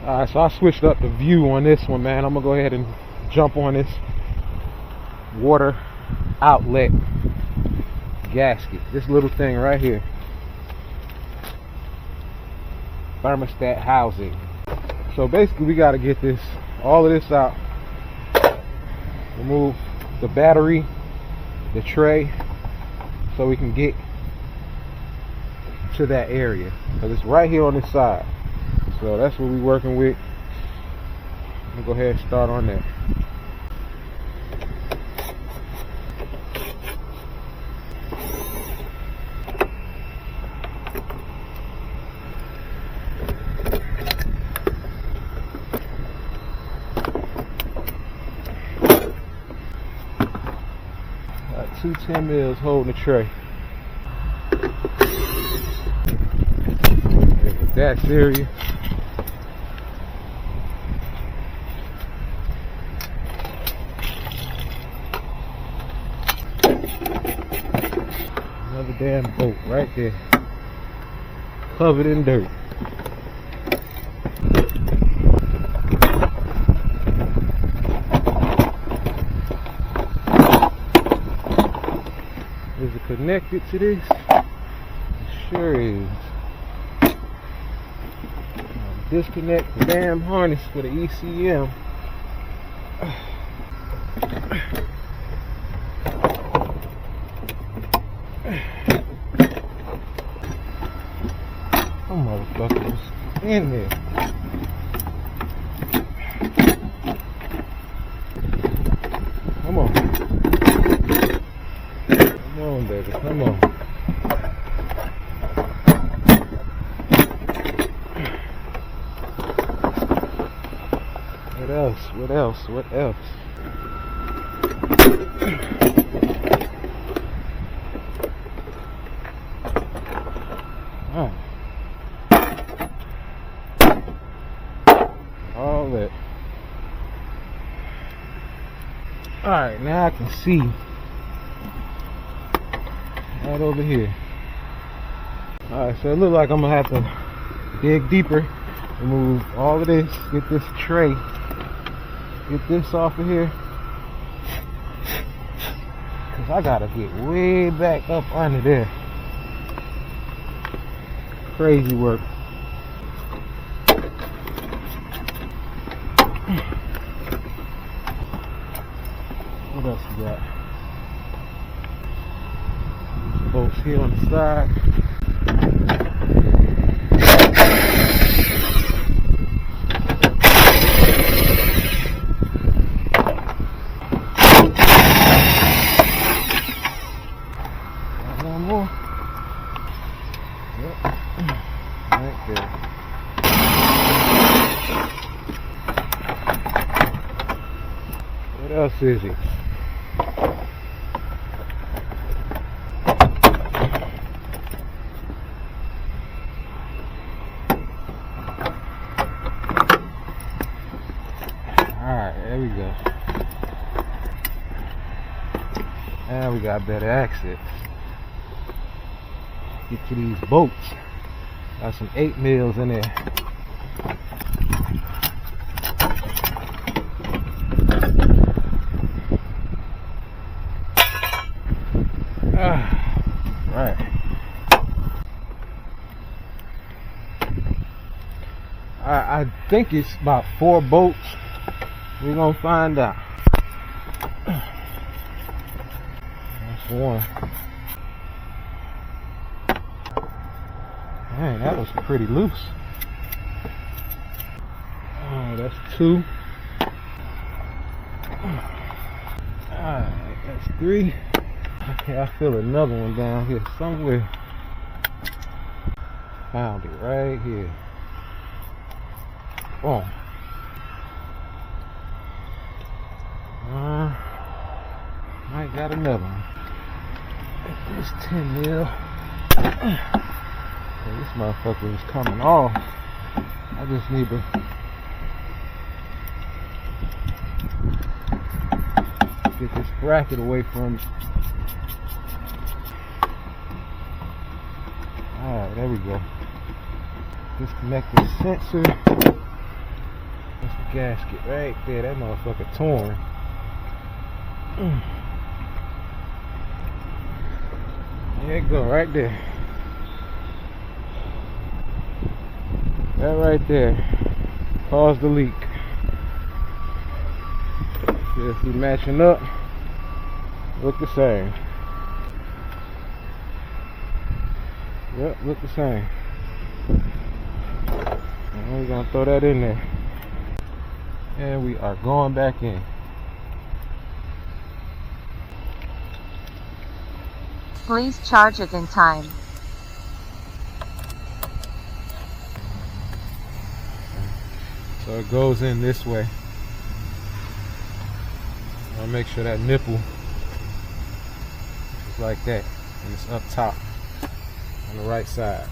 Alright, so I switched up the view on this one, man. I'm gonna go ahead and jump on this water outlet gasket. This little thing right here. Thermostat housing. So basically we gotta get this, all of this out. Remove the battery, the tray, so we can get to that area. Because it's right here on this side. So that's what we're working with. I'm gonna go ahead and start on that. Got two 10 mils holding the tray. That's area. Another damn boat right there, covered in dirt. Is it connected to this? It sure is. Disconnect the damn harness for the ECM. Oh, motherfuckers in there. Come on. Come on, baby. Come on. What else? What else? What else? Oh. All that. Alright, now I can see right over here. Alright, so it looks like I'm gonna have to dig deeper, remove all of this, get this tray, get this off of here, cause I gotta get way back up under there. Crazy work. What else we got? Bolts here on the side. One more. Yep. Right there. What else is it? Alright, there we go. Now we got better access. Get to these boats. Got some 8 mils in there. Right. I think it's about 4 boats. We're gonna find out. That's one. Man, that was pretty loose. Oh, that's 2. Alright, that's 3. Okay, I feel another one down here somewhere. Found it right here. Boom. Might got another one. This 10 mil. This motherfucker is coming off. I just need to get this bracket away from me. Alright, there we go. Disconnect the sensor. gasket right there. That motherfucker torn. There it go, right there. That right there caused the leak. Just be matching up. Look the same. Yep, look the same. And we're gonna throw that in there. And we are going back in. Please charge it in time. So it goes in this way. I'll make sure that nipple is like that, and it's up top on the right side.